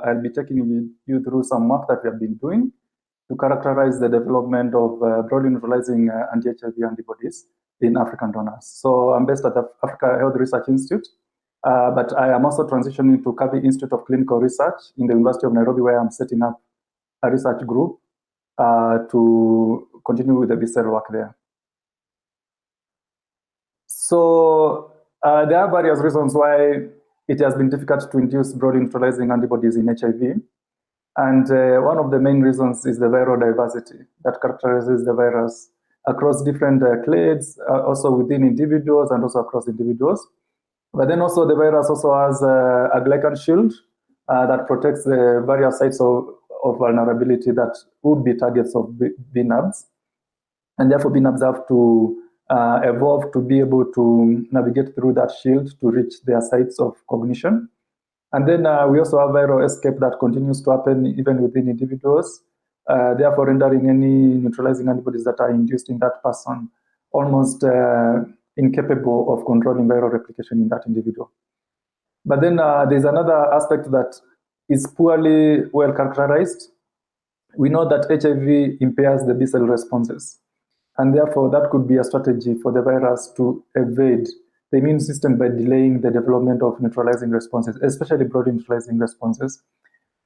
I'll be taking you through some work that we have been doing to characterize the development of broadly neutralizing anti-HIV antibodies in African donors. So I'm based at the Africa Health Research Institute, but I am also transitioning to Kavi Institute of Clinical Research in the University of Nairobi, where I'm setting up a research group to continue with the B-cell work there. So there are various reasons why it has been difficult to induce broadly neutralizing antibodies in HIV. And one of the main reasons is the viral diversity that characterizes the virus across different clades, also within individuals and also across individuals. But then also the virus also has a glycan shield that protects the various sites of vulnerability that would be targets of BNAbs. And therefore BNAbs have to evolve to be able to navigate through that shield to reach their sites of cognition. And then we also have viral escape that continues to happen even within individuals, therefore rendering any neutralizing antibodies that are induced in that person almost incapable of controlling viral replication in that individual. But then there's another aspect that is poorly well characterized. We know that HIV impairs the B-cell responses, and therefore that could be a strategy for the virus to evade the immune system by delaying the development of neutralizing responses, especially broad neutralizing responses.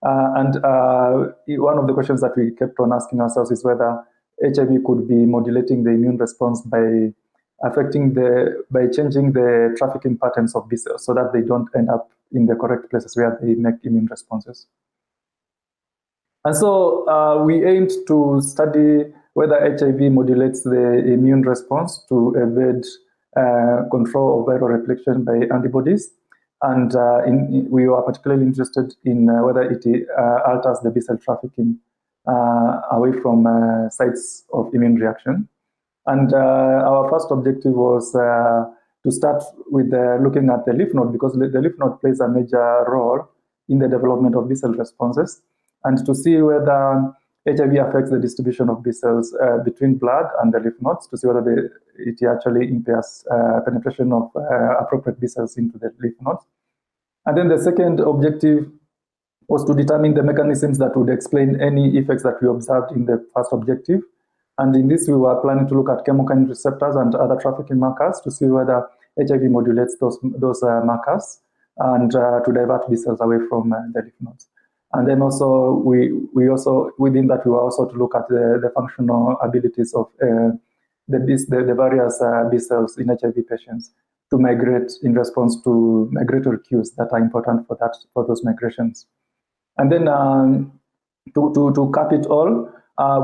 And one of the questions that we kept on asking ourselves is whether HIV could be modulating the immune response by by changing the trafficking patterns of B cells so that they don't end up in the correct places where they make immune responses. And so we aimed to study whether HIV modulates the immune response to evade control of viral replication by antibodies. And we were particularly interested in whether it alters the B-cell trafficking away from sites of immune reaction. And our first objective was to start with looking at the lymph node, because the lymph node plays a major role in the development of B-cell responses, and to see whether HIV affects the distribution of B cells between blood and the lymph nodes, to see whether it actually impairs penetration of appropriate B cells into the lymph nodes. And then the second objective was to determine the mechanisms that would explain any effects that we observed in the first objective. And in this, we were planning to look at chemokine receptors and other trafficking markers to see whether HIV modulates those markers and to divert B cells away from the lymph nodes. And then also, we also, within that, we were also to look at the functional abilities of the various B cells in HIV patients to migrate in response to migratory cues that are important for those migrations. And then to cap it all,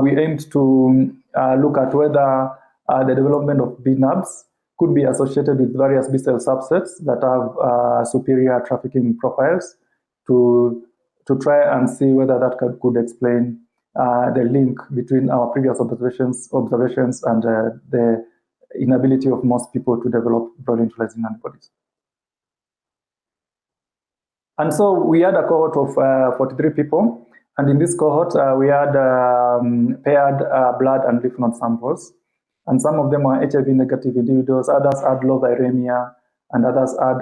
we aimed to look at whether the development of BNAbs could be associated with various B cell subsets that have superior trafficking profiles to try and see whether that could explain the link between our previous observations and the inability of most people to develop broad neutralizing antibodies. And so we had a cohort of 43 people, and in this cohort we had paired blood and lymph node samples, and some of them were HIV negative individuals, others had low viremia, and others had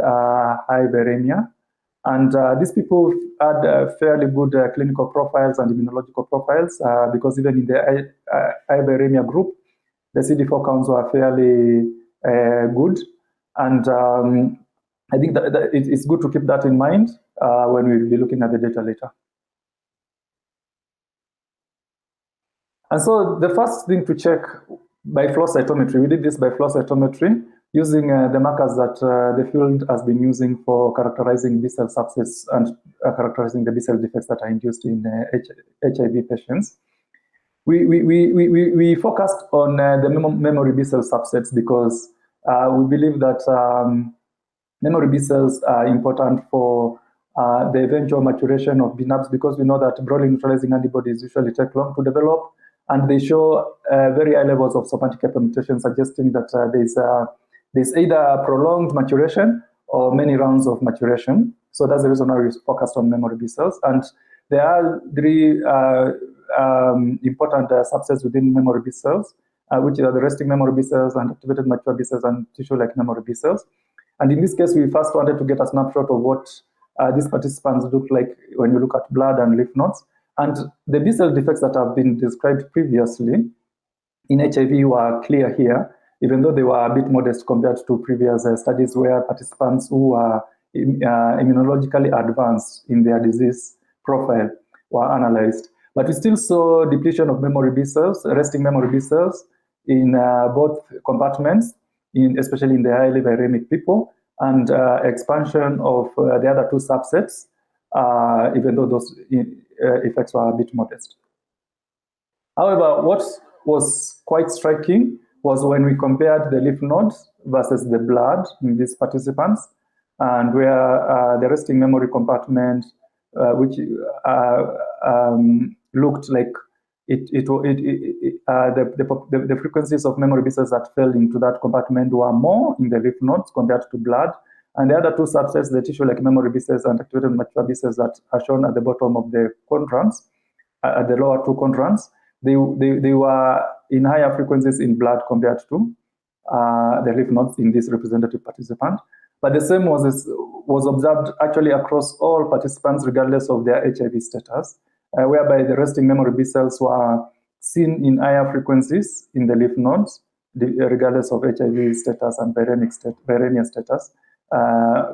high viremia. And these people had fairly good clinical profiles and immunological profiles because even in the high viremia group, the CD4 counts were fairly good. And I think that it's good to keep that in mind when we'll be looking at the data later. And so the first thing to check by flow cytometry, we did this by flow cytometry, using the markers that the field has been using for characterizing B-cell subsets and characterizing the B-cell defects that are induced in HIV patients. We focused on the memory B-cell subsets because we believe that memory B-cells are important for the eventual maturation of BNAbs, because we know that broadly neutralizing antibodies usually take long to develop, and they show very high levels of somatic mutation, suggesting that there's either prolonged maturation or many rounds of maturation. So that's the reason why we focused on memory B cells. And there are three important subsets within memory B cells, which are the resting memory B cells and activated mature B cells and tissue-like memory B cells. And in this case, we first wanted to get a snapshot of what these participants look like when you look at blood and lymph nodes. And the B cell defects that have been described previously in HIV were clear here, even though they were a bit modest compared to previous studies where participants who were immunologically advanced in their disease profile were analyzed. But we still saw depletion of memory B cells, resting memory B cells in both compartments, especially in the highly viremic people, and expansion of the other two subsets, even though those effects were a bit modest. However, what was quite striking was when we compared the lymph nodes versus the blood in these participants, and where the resting memory compartment, which looked like the frequencies of memory B cells that fell into that compartment were more in the lymph nodes compared to blood. And the other two subsets, the tissue-like memory B cells and activated mature B cells that are shown at the bottom of the quadrants, at the lower two quadrants, they were in higher frequencies in blood compared to the lymph nodes in this representative participant. But the same was observed actually across all participants, regardless of their HIV status, whereby the resting memory B cells were seen in higher frequencies in the lymph nodes, regardless of HIV status and viremia status,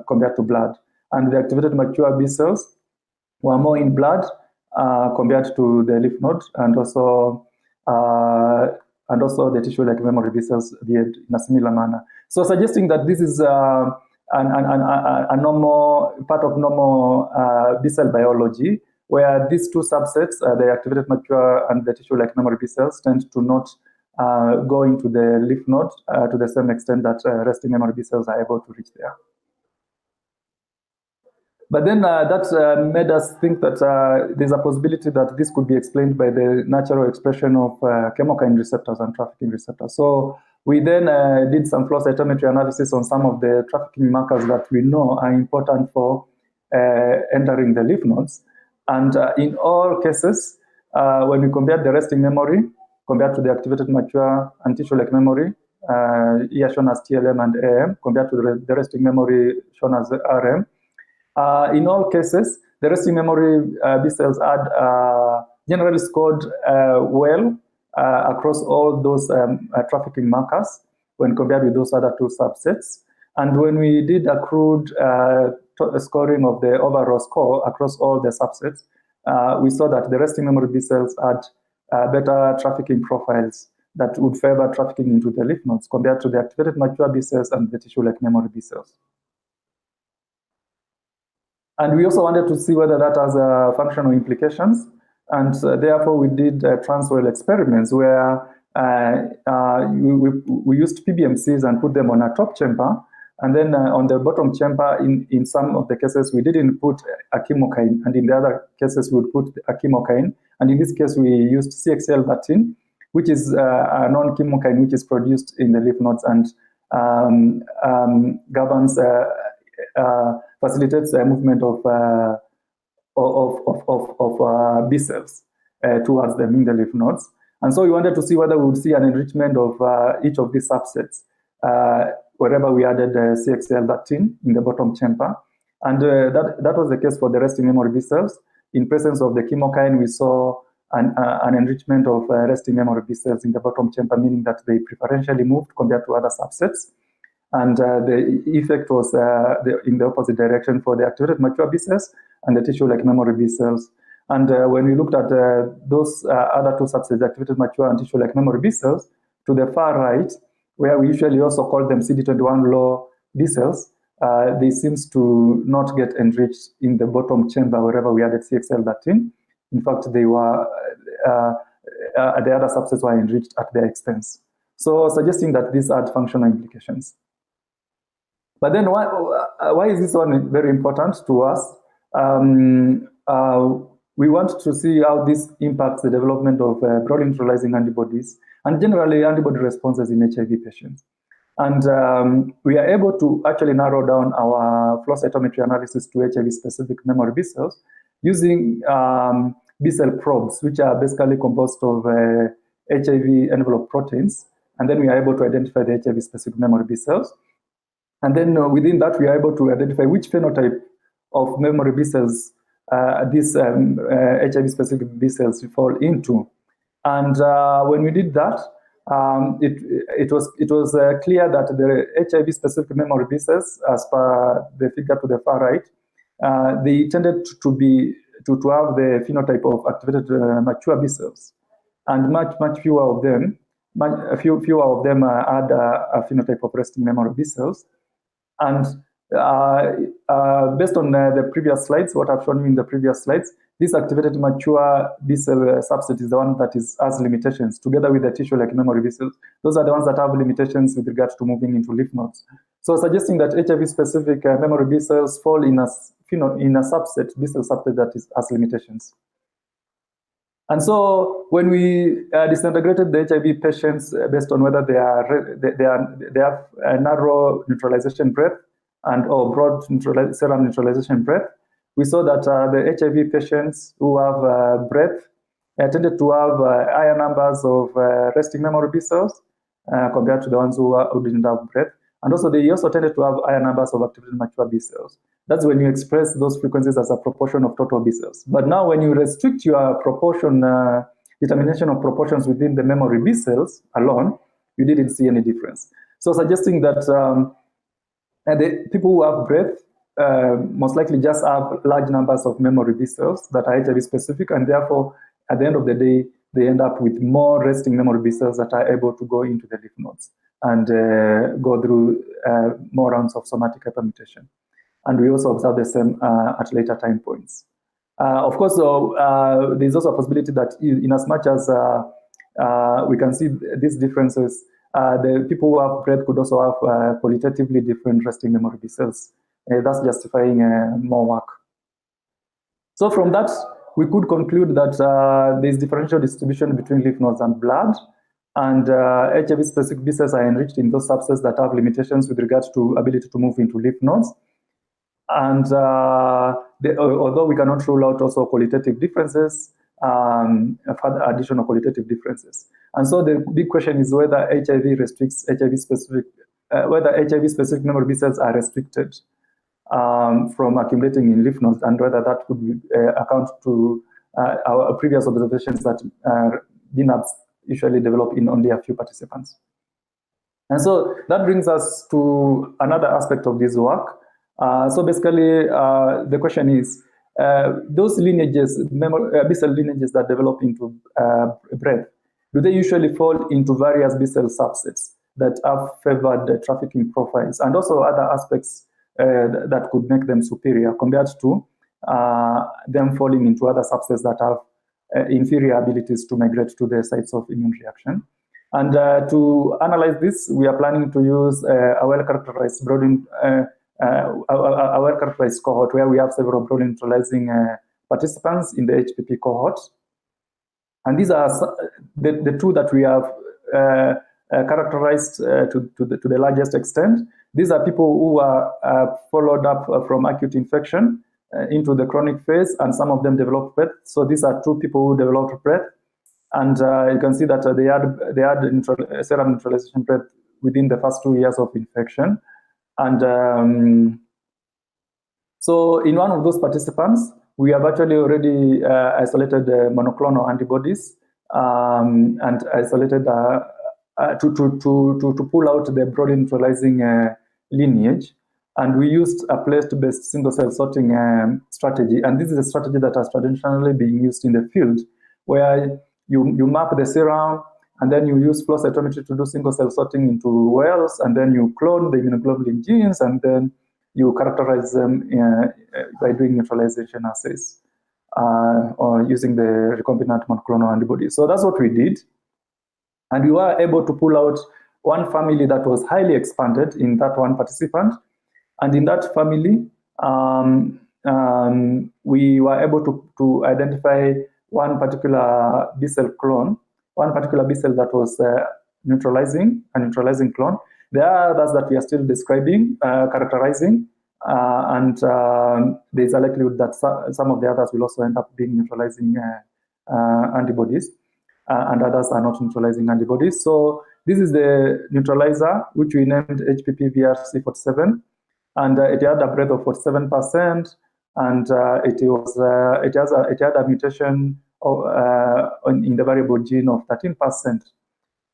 compared to blood. And the activated mature B cells were more in blood compared to the lymph node, and also the tissue-like memory B cells behaved in a similar manner. So suggesting that this is a normal part of normal B cell biology, where these two subsets, the activated mature and the tissue-like memory B cells, tend to not go into the lymph node to the same extent that resting memory B cells are able to reach there. But then that made us think that there's a possibility that this could be explained by the natural expression of chemokine receptors and trafficking receptors. So we then did some flow cytometry analysis on some of the trafficking markers that we know are important for entering the lymph nodes. And in all cases, when we compared the resting memory compared to the activated mature and tissue-like memory, here shown as TLM and AM, compared to the resting memory shown as RM, in all cases, the resting memory B cells had generally scored well across all those trafficking markers when compared with those other two subsets. And when we did accrued scoring of the overall score across all the subsets, we saw that the resting memory B cells had better trafficking profiles that would favor trafficking into the lymph nodes compared to the activated mature B cells and the tissue-like memory B cells. And we also wanted to see whether that has functional implications. And therefore, we did transwell experiments where we used PBMCs and put them on a top chamber. And then on the bottom chamber, in some of the cases, we didn't put a chemokine. And in the other cases, we would put a chemokine. And in this case, we used CXL13, which is a non-chemokine, which is produced in the lymph nodes and governs facilitates the movement of B cells towards them in the lymph nodes. And so we wanted to see whether we would see an enrichment of each of these subsets wherever we added CXL13 in the bottom chamber. And that was the case for the resting memory B cells. In presence of the chemokine, we saw an enrichment of resting memory B cells in the bottom chamber, meaning that they preferentially moved compared to other subsets. And the effect was in the opposite direction for the activated mature B cells and the tissue-like memory B cells. And when we looked at those other two subsets, the activated mature and tissue-like memory B cells, to the far right, where we usually also call them CD21 low B cells, they seems to not get enriched in the bottom chamber wherever we added CXL13. In fact, they were the other subsets were enriched at their expense. So suggesting that these had functional implications. But then why is this one very important to us? We want to see how this impacts the development of broad neutralizing antibodies and generally antibody responses in HIV patients. And we are able to actually narrow down our flow cytometry analysis to HIV-specific memory B cells using B cell probes, which are basically composed of HIV envelope proteins. And then we are able to identify the HIV-specific memory B cells. And then within that, we are able to identify which phenotype of memory B cells these HIV-specific B cells fall into. And when we did that, it was clear that the HIV-specific memory B cells, as per the figure to the far right, they tended to have the phenotype of activated mature B cells, and much fewer of them. Fewer of them had a phenotype of resting memory B cells. And based on the previous slides, what I've shown you in the previous slides, this activated mature B cell subset is the one that has limitations, together with the tissue-like memory B cells. Those are the ones that have limitations with regards to moving into lymph nodes. So suggesting that HIV-specific memory B cells fall in a subset, B cell subset that has limitations. And so when we disintegrated the HIV patients based on whether they have a narrow neutralization breadth or broad serum neutralization breadth, we saw that the HIV patients who have breadth tended to have higher numbers of resting memory B cells compared to the ones who didn't have breadth. And also they also tended to have higher numbers of activated mature B cells. That's when you express those frequencies as a proportion of total B cells. But now when you restrict your proportion, determination of proportions within the memory B cells alone, you didn't see any difference. So suggesting that the people who have breadth most likely just have large numbers of memory B cells that are HIV specific, and therefore at the end of the day, they end up with more resting memory B cells that are able to go into the lymph nodes and go through more rounds of somatic hypermutation. And we also observe the same at later time points. Of course, there's also a possibility that in as much as we can see these differences, the people who have breadth could also have qualitatively different resting memory B cells. That's justifying more work. So from that, we could conclude that there's differential distribution between lymph nodes and blood, and HIV-specific B cells are enriched in those subsets that have limitations with regards to ability to move into lymph nodes. And although we cannot rule out also qualitative differences, further additional qualitative differences. And so the big question is whether HIV restricts HIV-specific, whether HIV-specific memory B cells are restricted from accumulating in lymph nodes, and whether that could account to our previous observations that DNABs usually develop in only a few participants. And so that brings us to another aspect of this work. So basically, the question is, those lineages, B cell lineages that develop into breadth, do they usually fall into various B cell subsets that have favored trafficking profiles, and also other aspects that could make them superior compared to them falling into other subsets that have inferior abilities to migrate to the sites of immune reaction? And to analyze this, we are planning to use a well-characterized a well-characterized cohort where we have several broad neutralizing participants in the HPP cohort. And these are the two that we have characterized to the largest extent. These are people who are followed up from acute infection into the chronic phase, and some of them developed breadth. So these are two people who developed breadth. And you can see that they had serum neutralization breadth within the first 2 years of infection. And so in one of those participants, we have actually already isolated monoclonal antibodies and isolated to pull out the broad neutralizing lineage. And we used a place-based single-cell sorting strategy. And this is a strategy that has traditionally been used in the field, where you map the serum, and then you use flow cytometry to do single-cell sorting into wells, and then you clone the immunoglobulin genes, and then you characterize them by doing neutralization assays or using the recombinant monoclonal antibodies. So that's what we did. And we were able to pull out one family that was highly expanded in that one participant. And in that family, we were able to identify one particular B cell clone, one particular B cell that was neutralizing, a neutralizing clone. There are others that we are still describing, characterizing, and there's a likelihood that some of the others will also end up being neutralizing antibodies, and others are not neutralizing antibodies. So this is the neutralizer, which we named HPP-VRC47, and it had a breadth of 47%, and it had a mutation in the variable gene of 13%.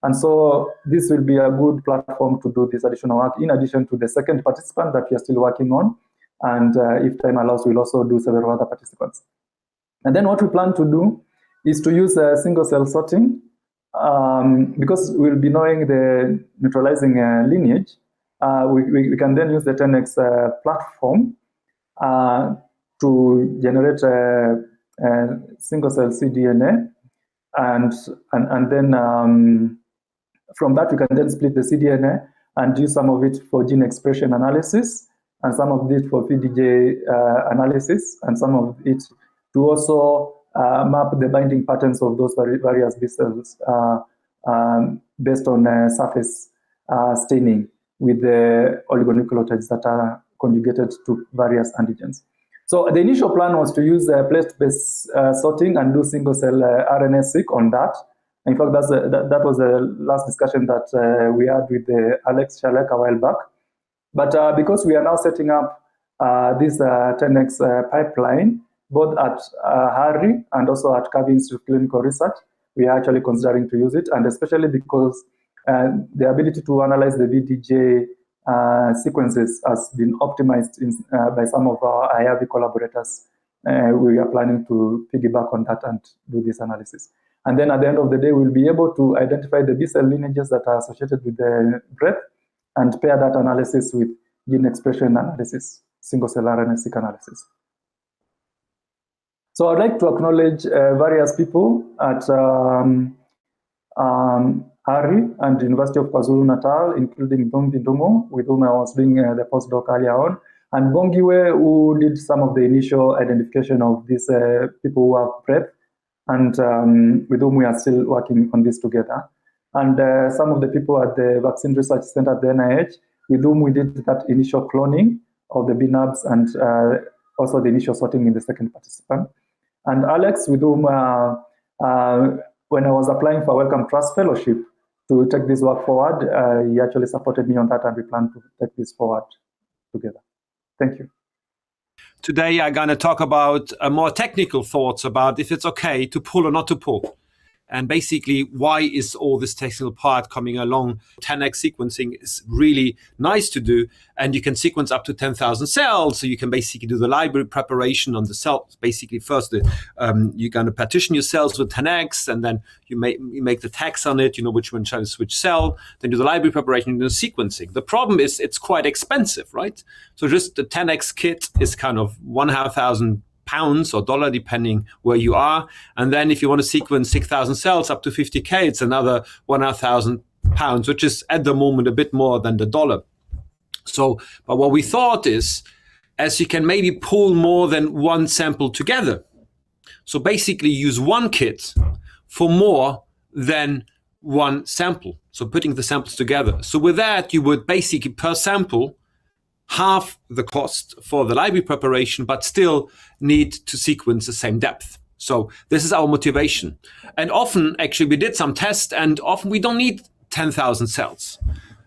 And so this will be a good platform to do this additional work, in addition to the second participant that we are still working on. And if time allows, we'll also do several other participants. And then what we plan to do is to use single cell sorting, because we'll be knowing the neutralizing lineage. We can then use the 10x platform to generate a single cell cDNA, and then from that we can then split the cDNA and use some of it for gene expression analysis, and some of it for PDJ analysis, and some of it to also map the binding patterns of those various B cells based on surface staining with the oligonucleotides that are conjugated to various antigens. So the initial plan was to use plate-based sorting and do single-cell RNA-seq on that. In fact, that was the last discussion that we had with Alex Chalek a while back. But because we are now setting up this 10x pipeline, both at Harry and also at Kirby Institute of Clinical Research, we are actually considering to use it, and especially because the ability to analyze the VDJ sequences has been optimized by some of our IAVI collaborators. We are planning to piggyback on that and do this analysis. And then at the end of the day, we'll be able to identify the B-cell lineages that are associated with the breadth and pair that analysis with gene expression analysis, single-cell RNA-seq analysis. So I'd like to acknowledge various people at Harry and the University of KwaZulu-Natal, including Ndung'u, with whom I was doing the postdoc earlier on, and Bongiwe, who did some of the initial identification of these people who have PrEP, and with whom we are still working on this together. And some of the people at the Vaccine Research Center at the NIH, with whom we did that initial cloning of the BNAbs and also the initial sorting in the second participant. And Alex, with whom, when I was applying for Wellcome Trust Fellowship to take this work forward, he actually supported me on that, and we plan to take this forward together. Thank you. Today, I'm going to talk about more technical thoughts about if it's okay to pull or not to pull. And basically, why is all this technical part coming along? 10x sequencing is really nice to do, and you can sequence up to 10,000 cells. So you can basically do the library preparation on the cells. Basically, first you're going to partition your cells with 10x, and then you make the tags on it. You know which one shows which cell. Then do the library preparation and the sequencing. The problem is it's quite expensive, right? So just the 10x kit is kind of £1,500 or dollar, depending where you are. And then if you want to sequence 6,000 cells up to 50K, it's another £1,000, which is at the moment a bit more than the dollar. So, but what we thought is, as you can maybe pull more than one sample together. So basically use one kit for more than one sample. So putting the samples together. So with that, you would basically per sample half the cost for the library preparation, but still need to sequence the same depth. So this is our motivation. And often, actually, we did some tests, and often we don't need 10,000 cells.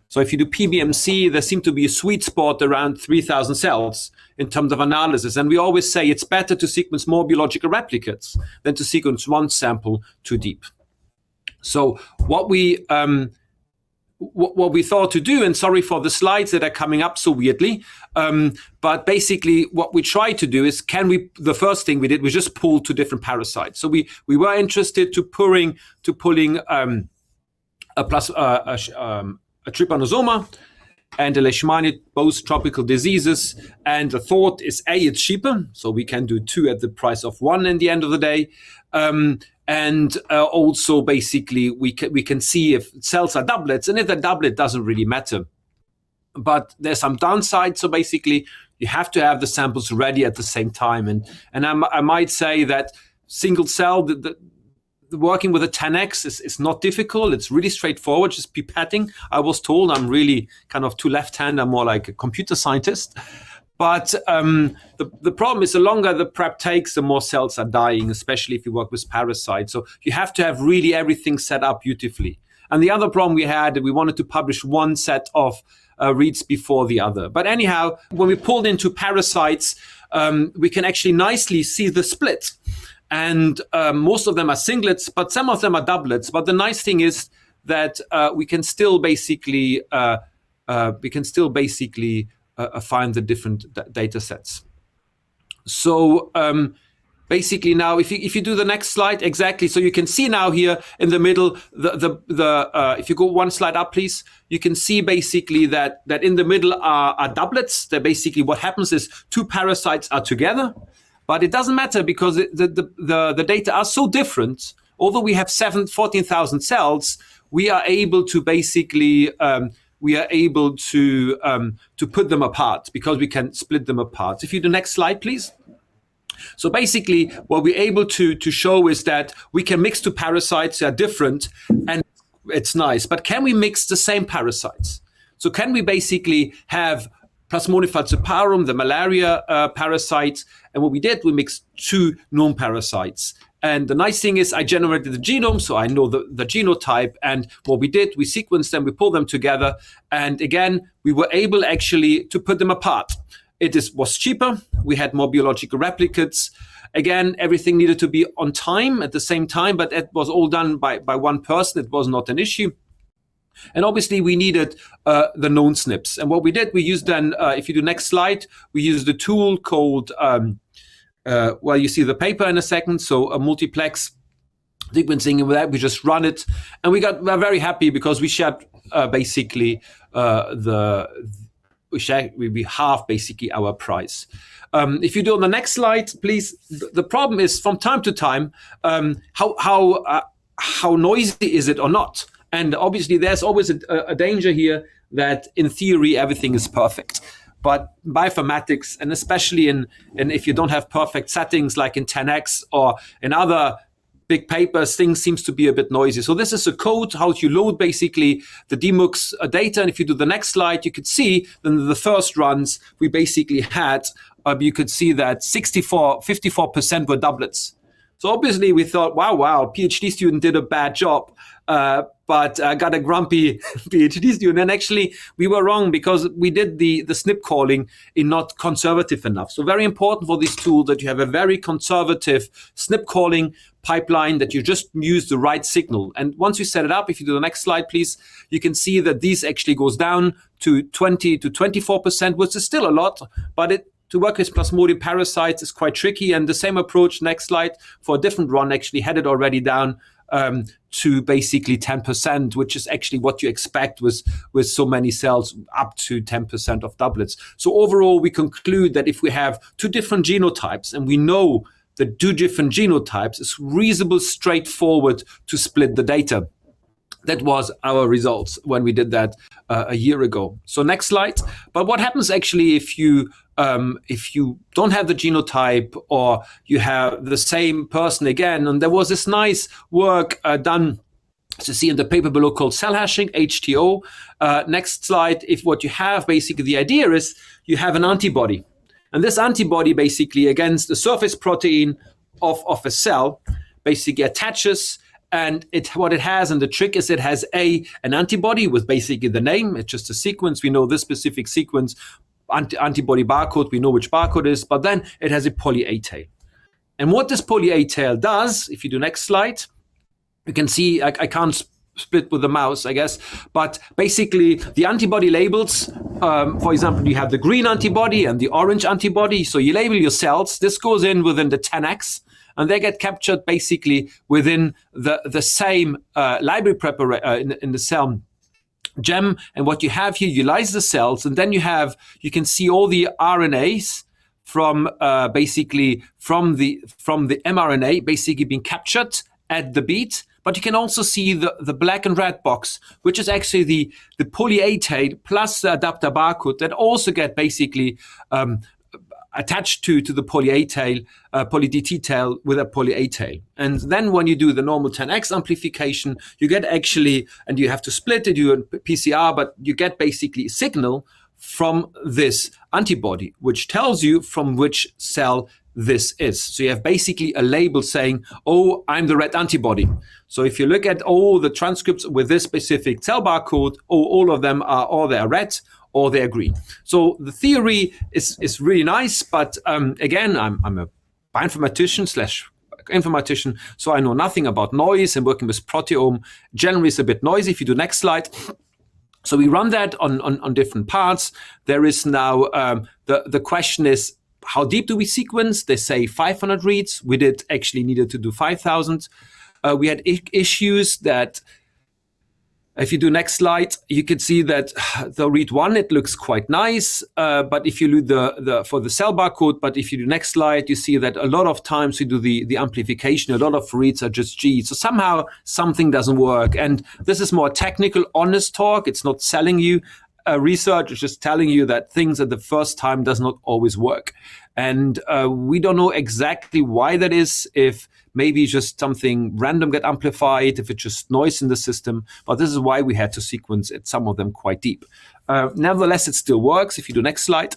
So if you do PBMC, there seems to be a sweet spot around 3,000 cells in terms of analysis. And we always say it's better to sequence more biological replicates than to sequence one sample too deep. So what we thought to do, and sorry for the slides that are coming up so weirdly, but basically what we tried to do is, the first thing we did was just pull two different parasites. So we were interested to pulling a trypanosoma and a leishmaniasis, both tropical diseases. And the thought is, it's cheaper, so we can do two at the price of one in the end of the day. And also, basically, we can see if cells are doublets, and if they're doublet, doesn't really matter. But there's some downside. So basically, you have to have the samples ready at the same time. And I might say that single cell, the working with a 10x is not difficult. It's really straightforward, just pipetting. I was told I'm really kind of too left-hand. I'm more like a computer scientist. But the problem is, the longer the prep takes, the more cells are dying, especially if you work with parasites. So you have to have really everything set up beautifully. And the other problem we had, we wanted to publish one set of reads before the other. But anyhow, when we pulled into parasites, we can actually nicely see the split. And most of them are singlets, but some of them are doublets. But the nice thing is that we can still basically find the different data sets. So basically now, if you do the next slide, exactly. So you can see now here in the middle, if you go one slide up, please, you can see basically that in the middle are doublets. That basically what happens is two parasites are together, but it doesn't matter because the data are so different. Although we have 14,000 cells, we are able to basically to put them apart because we can split them apart. If you do next slide, please. So basically, what we're able to show is that we can mix two parasites that are different, and it's nice. But can we mix the same parasites? So can we basically have Plasmodium falciparum, the malaria parasite, and what we did, we mixed two known parasites. And the nice thing is I generated the genome, so I know the genotype. And what we did, we sequenced them, we pulled them together. And again, we were able actually to put them apart. It was cheaper. We had more biological replicates. Again, everything needed to be on time at the same time, but it was all done by one person. It was not an issue. And obviously, we needed the known SNPs. And what we did, we used then, if you do next slide, we used a tool called, you see the paper in a second, so a multiplex sequencing. And with that, we just run it. And we're very happy because we shared basically we halve basically our price. If you do on the next slide, please. The problem is from time to time, how noisy is it or not? And obviously, there's always a danger here that in theory everything is perfect. But bioinformatics, and especially in if you don't have perfect settings like in 10x or in other big papers, things seems to be a bit noisy. So this is a code, how you load basically the DMUX data. And if you do the next slide, you could see then the first runs we basically had, you could see that 54% were doublets. So obviously we thought, wow, PhD student did a bad job, but got a grumpy PhD student. And actually we were wrong because we did the SNP calling in not conservative enough. So very important for this tool that you have a very conservative SNP calling pipeline, that you just use the right signal. And once you set it up, if you do the next slide, please, you can see that this actually goes down to 20 to 24%, which is still a lot, but to work with Plasmodium parasites is quite tricky. And the same approach, next slide, for a different run actually had it already down to basically 10%, which is actually what you expect with so many cells, up to 10% of doublets. So overall, we conclude that if we have two different genotypes and we know the two different genotypes, it's reasonably straightforward to split the data. That was our results when we did that a year ago. So next slide. But what happens actually if you don't have the genotype or you have the same person again? And there was this nice work done to see in the paper below called cell hashing, HTO. Next slide. If what you have, basically the idea is you have an antibody. And this antibody basically against the surface protein of a cell basically attaches. And what it has, and the trick is it has an antibody with basically the name. It's just a sequence. We know this specific sequence, antibody barcode. We know which barcode is, but then it has a poly-A tail. And what this poly-A tail does, if you do next slide, you can see, I can't split with the mouse, I guess, but basically the antibody labels, for example, you have the green antibody and the orange antibody. So you label your cells. This goes in within the 10x. And they get captured basically within the same library preparation in the cell gem. And what you have here, you lyse the cells, and then you can see all the RNAs from the mRNA basically being captured at the beat. But you can also see the black and red box, which is actually the poly-A tail plus the adapter barcode that also get basically attached to the poly-A tail, poly-DT tail with a poly-A tail. And then when you do the normal 10x amplification, you get actually, and you have to split it, you PCR, but you get basically a signal from this antibody, which tells you from which cell this is. So you have basically a label saying, oh, I'm the red antibody. So if you look at all the transcripts with this specific cell barcode, all of them are red, or they're green. So the theory is really nice, but again, I'm a bioinformatician/informatician, so I know nothing about noise, and working with proteome generally is a bit noisy. If you do next slide. So we run that on different parts. There is now, the question is, how deep do we sequence? They say 500 reads. We needed to do 5,000. We had issues that, if you do next slide, you can see that the read 1, it looks quite nice. But if you do for the cell barcode, but if you do next slide, you see that a lot of times we do the amplification, a lot of reads are just G. So somehow something doesn't work. And this is more technical, honest talk. It's not selling you research. It's just telling you that things at the first time does not always work. And we don't know exactly why that is, if maybe just something random get amplified, if it's just noise in the system. But this is why we had to sequence some of them quite deep. Nevertheless, it still works. If you do next slide,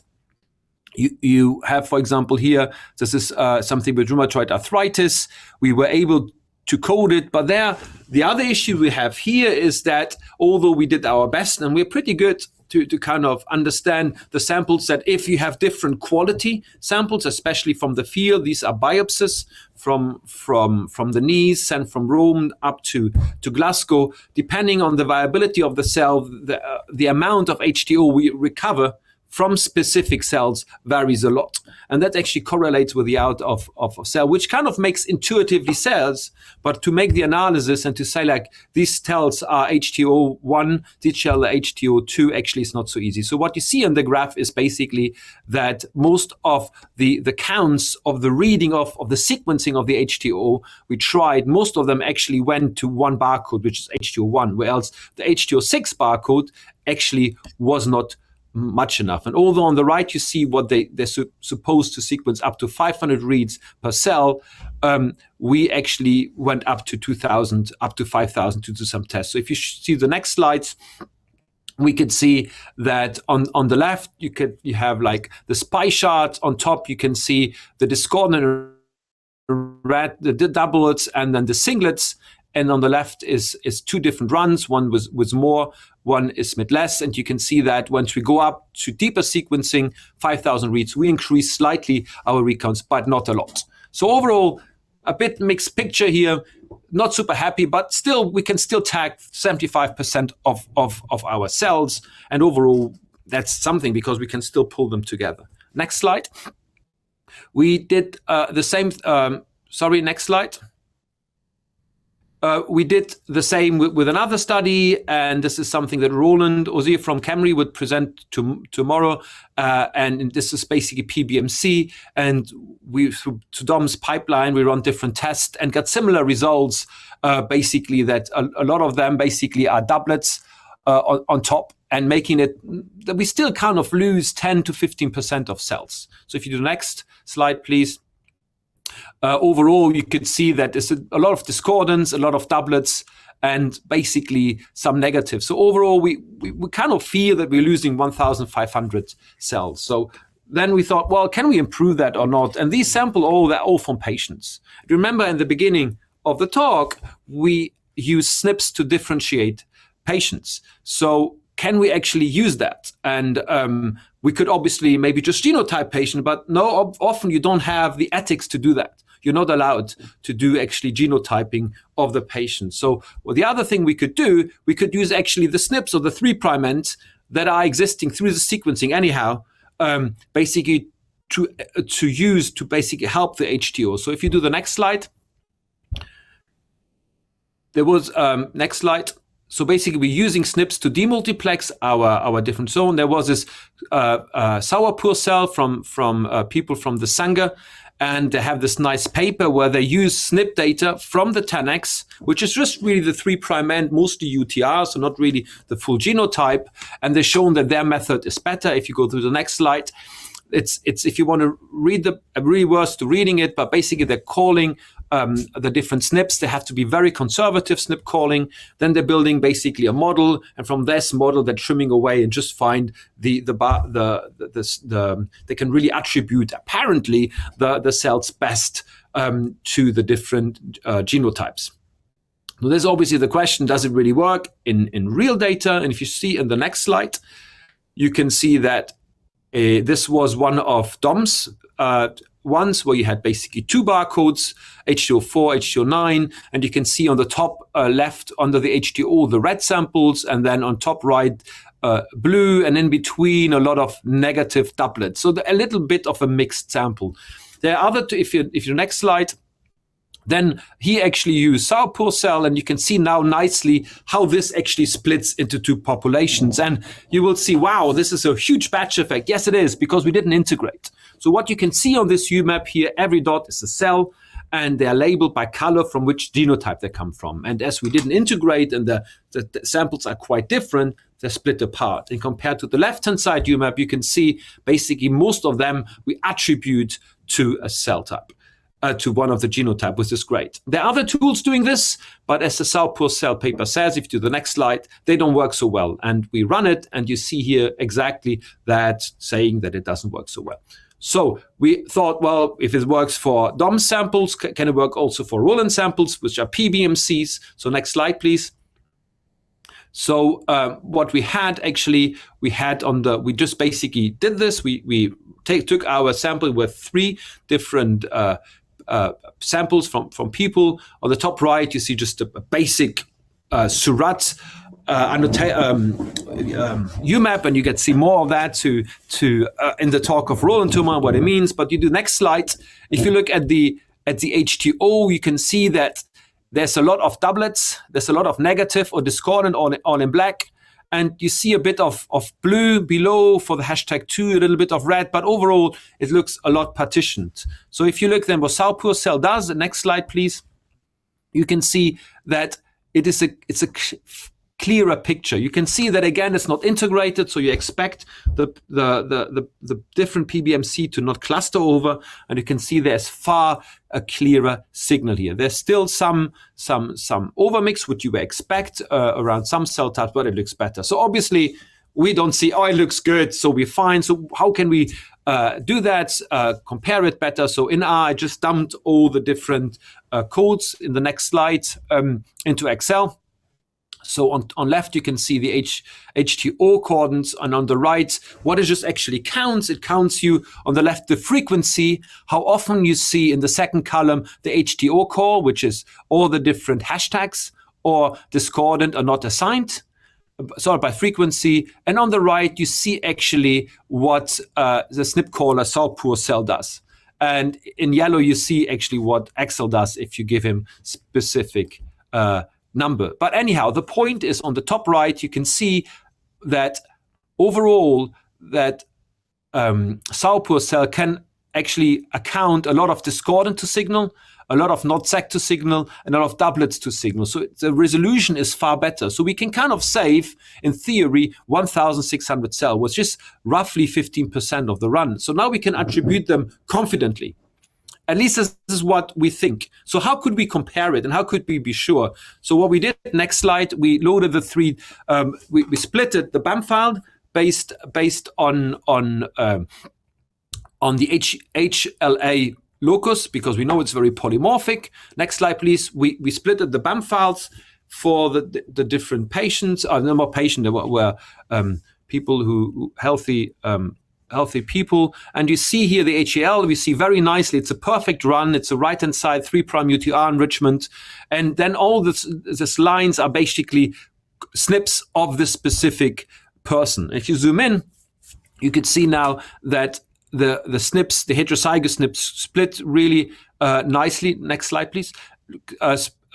you have, for example, here, this is something with rheumatoid arthritis. We were able to code it, but the other issue we have here is that although we did our best, and we're pretty good to kind of understand the samples, that if you have different quality samples, especially from the field, these are biopsies from the knees and from Rome up to Glasgow, depending on the viability of the cell, the amount of HTO we recover from specific cells varies a lot. And that actually correlates with the out of a cell, which kind of makes intuitively sense, but to make the analysis and to say like, these cells are HTO1, these cells are HTO2, actually is not so easy. So what you see on the graph is basically that most of the counts of the reading of the sequencing of the HTO we tried, most of them actually went to one barcode, which is HTO1, whereas the HTO6 barcode actually was not much enough. And although on the right you see what they're supposed to sequence up to 500 reads per cell, we actually went up to 2,000, up to 5,000 to do some tests. So if you see the next slides, we could see that on the left you have like the pie chart. On top you can see the discordant red, the doublets, and then the singlets. And on the left is two different runs. One was more, one is with less. And you can see that once we go up to deeper sequencing, 5,000 reads, we increase slightly our read counts, but not a lot. So overall, a bit mixed picture here. Not super happy, but still, we can still tag 75% of our cells. And overall, that's something because we can still pull them together. Next slide. We did the same. Next slide. We did the same with another study, and this is something that Roland Osier from Camry would present tomorrow. And this is basically PBMC, and through Dom's pipeline, we run different tests and got similar results. Basically, that a lot of them basically are doublets on top, and making it that we still kind of lose 10 to 15% of cells. So if you do the next slide, please. Overall, you could see that there's a lot of discordance, a lot of doublets, and basically some negatives. So overall, we kind of feel that we're losing 1,500 cells. So then we thought, well, can we improve that or not? And these sample, they're all from patients. Remember in the beginning of the talk, we use SNPs to differentiate patients. So can we actually use that? And we could obviously maybe just genotype patient, but no, often you don't have the ethics to do that. You're not allowed to do actually genotyping of the patient. So the other thing we could do, we could use actually the SNPs or the 3' ends that are existing through the sequencing anyhow, basically to use to basically help the HTO. So if you do the next slide, there was next slide. So basically, we're using SNPs to demultiplex our different zone. There was this Sourpur cell from people from the Sangha, and they have this nice paper where they use SNP data from the 10x, which is just really the 3' end, mostly UTR, so not really the full genotype. And they've shown that their method is better. If you go to the next slide, it's if you want to read really worth to reading it, but basically they're calling the different SNPs. They have to be very conservative SNP calling. Then they're building basically a model, and from this model they're trimming away and just find they can really attribute apparently the cell's best to the different genotypes. Now, there's obviously the question: does it really work in real data? And if you see in the next slide, you can see that this was one of Dom's ones where you had basically 2 barcodes, H2O4, H2O9, and you can see on the top left under the H2O the red samples, and then on top right blue, and in between a lot of negative doublets. So a little bit of a mixed sample. There are other, if your next slide, then he actually used Southport cell, and you can see now nicely how this actually splits into 2 populations. And you will see, wow, this is a huge batch effect. Yes, it is, because we didn't integrate. So what you can see on this UMAP here, every dot is a cell, and they're labeled by color from which genotype they come from. And as we didn't integrate and the samples are quite different, they're split apart. And compared to the left-hand side UMAP, you can see basically most of them we attribute to a cell type. To one of the genotype, which is great. There are other tools doing this, but as the Southport cell paper says, if you do the next slide, they don't work so well. And we run it, and you see here exactly that, saying that it doesn't work so well. So we thought, well, if it works for DOM samples, can it work also for Roland samples, which are PBMCs? So next slide, please. So what we had actually, we just basically did this. We took our sample with 3 different samples from people. On the top right, you see just a basic Surratt UMAP, and you get to see more of that to in the talk of Roland tumor, what it means. But you do next slide. If you look at the H2O, you can see that there's a lot of doublets. There's a lot of negative or discordant all in black. And you see a bit of blue below for the #2, a little bit of red, but overall it looks a lot partitioned. So if you look then what Southport cell does, the next slide please, you can see that it's a clearer picture. You can see that again it's not integrated, so you expect the different PBMC to not cluster over, and you can see there's far a clearer signal here. There's still some overmix, which you would expect around some cell types, but it looks better. So obviously we don't see, oh, it looks good, so we're fine. So how can we do that, compare it better? So in R, I just dumped all the different codes in the next slide into Excel. So on left, you can see the H2O coordinates, and on the right, what it just actually counts. It counts you on the left, the frequency, how often you see in the second column the H2O core, which is all the different hashtags or discordant or not assigned, sorted by frequency. And on the right, you see actually what the SNP caller Southport cell does. And in yellow, you see actually what Excel does if you give him specific number. But anyhow, the point is on the top right, you can see that overall that Southport cell can actually account a lot of discordant to signal, a lot of not sec to signal, and a lot of doublets to signal. So the resolution is far better. So we can kind of save, in theory, 1,600 cells, which is roughly 15% of the run. So now we can attribute them confidently. At least this is what we think. So how could we compare it, and how could we be sure? So what we did, next slide, we loaded the 3, we splitted the BAM file based on the HLA locus, because we know it's very polymorphic. Next slide, please. We splitted the BAM files for the different patients. Number of patients, there were people who healthy people, and you see here the HEL, we see very nicely, it's a perfect run, it's a right-hand side 3' UTR enrichment, and then all this lines are basically SNPs of this specific person. If you zoom in, you could see now that the SNPs, the heterozygous SNPs, split really nicely. Next slide, please.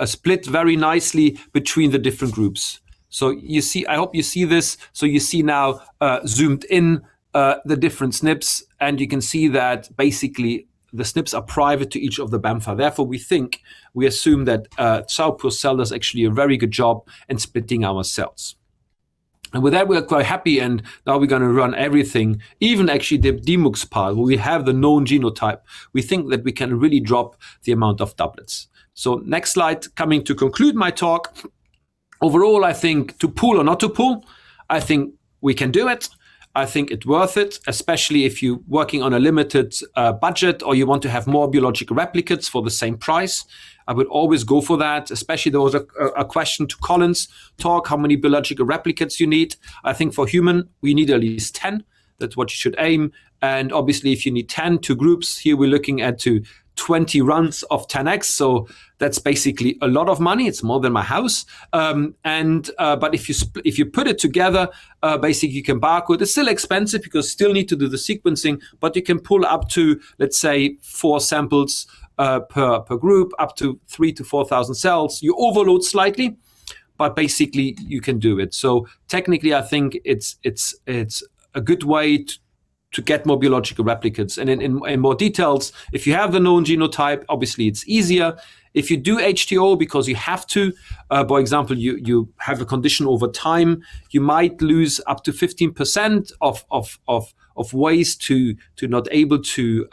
Split very nicely between the different groups. So you see, I hope you see this. So you see now zoomed in the different SNPs, and you can see that basically the SNPs are private to each of the BAM file. Therefore, we assume that Southport cell does actually a very good job in splitting our cells. And with that, we're quite happy, and now we're going to run everything, even actually the DMUX part, where we have the known genotype. We think that we can really drop the amount of doublets. So next slide, coming to conclude my talk. Overall, I think to pool or not to pool, I think we can do it. I think it's worth it, especially if you're working on a limited budget or you want to have more biological replicates for the same price. I would always go for that, especially there was a question to Colin's talk, how many biological replicates you need. I think for human, we need at least 10. That's what you should aim. And obviously, if you need 10, two groups, here we're looking at 20 runs of 10x. So that's basically a lot of money. It's more than my house. But if you put it together, basically you can barcode. It's still expensive because you still need to do the sequencing, but you can pull up to, let's say, 4 samples per group, up to 3,000 to 4,000 cells. You overload slightly, but basically you can do it. So technically, I think it's a good way to get more biological replicates. And in more details, if you have the known genotype, obviously it's easier. If you do HTO because you have to, for example, you have a condition over time, you might lose up to 15% of ways to not able to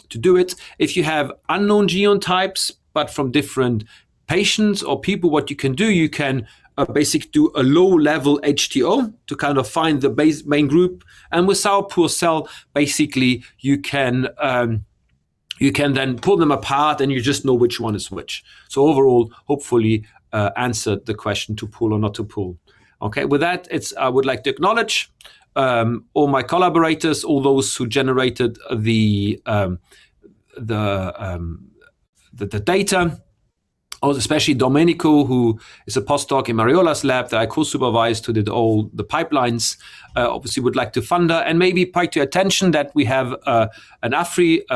do it. If you have unknown genotypes, but from different patients or people, what you can do, you can basically do a low-level HTO to kind of find the main group. And with our poor cell, basically you can then pull them apart and you just know which one is which. So overall, hopefully answered the question to pull or not to pull. Okay, with that, I would like to acknowledge all my collaborators, all those who generated the data. Especially Domenico, who is a postdoc in Mariola's lab that I co-supervised, who did all the pipelines, obviously would like to fund her. And maybe point to your attention that we have an African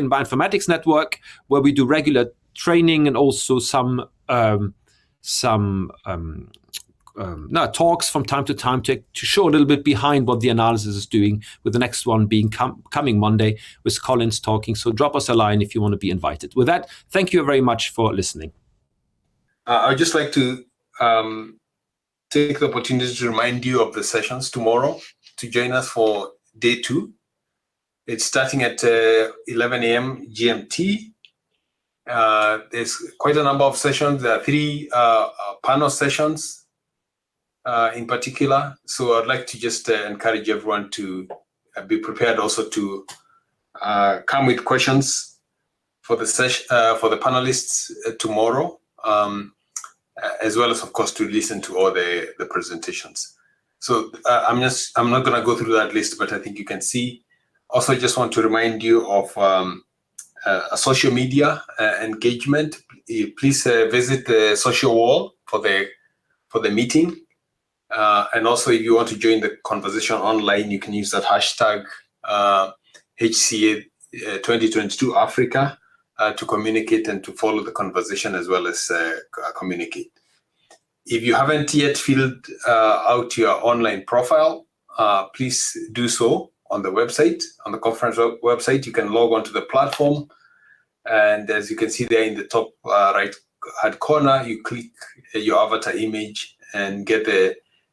Bioinformatics Network where we do regular training and also some talks from time to time to show a little bit behind what the analysis is doing, with the next one being coming Monday with Colin's talking. So drop us a line if you want to be invited. With that, thank you very much for listening. I would just like to take the opportunity to remind you of the sessions tomorrow to join us for day 2. It's starting at 11 a.m. GMT. There's quite a number of sessions. There are 3 panel sessions in particular. So I'd like to just encourage everyone to be prepared also to come with questions for the session for the panelists tomorrow, as well as, of course, to listen to all the presentations. So I'm not going to go through that list, but I think you can see. Also, I just want to remind you of a social media engagement. Please visit the social wall for the meeting. And also, if you want to join the conversation online, you can use that hashtag HCA 2022 Africa to communicate and to follow the conversation as well as communicate. If you haven't yet filled out your online profile, please do so on the website, on the conference website. You can log on to the platform. And as you can see there in the top right-hand corner, you click your avatar image and get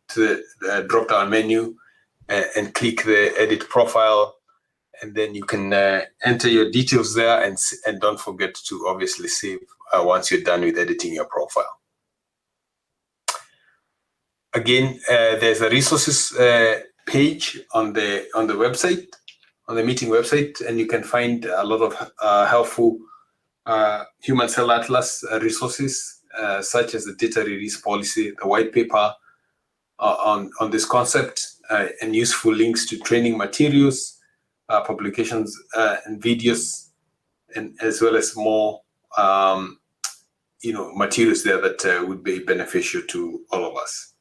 to the drop-down menu and click the edit profile, and then you can enter your details there, and don't forget to obviously save once you're done with editing your profile. Again, there's a resources page on the website, on the meeting website, and you can find a lot of helpful human cell atlas resources, such as the data release policy, the white paper on this concept, and useful links to training materials, publications, and videos, and as well as more materials there that would be beneficial to all of us.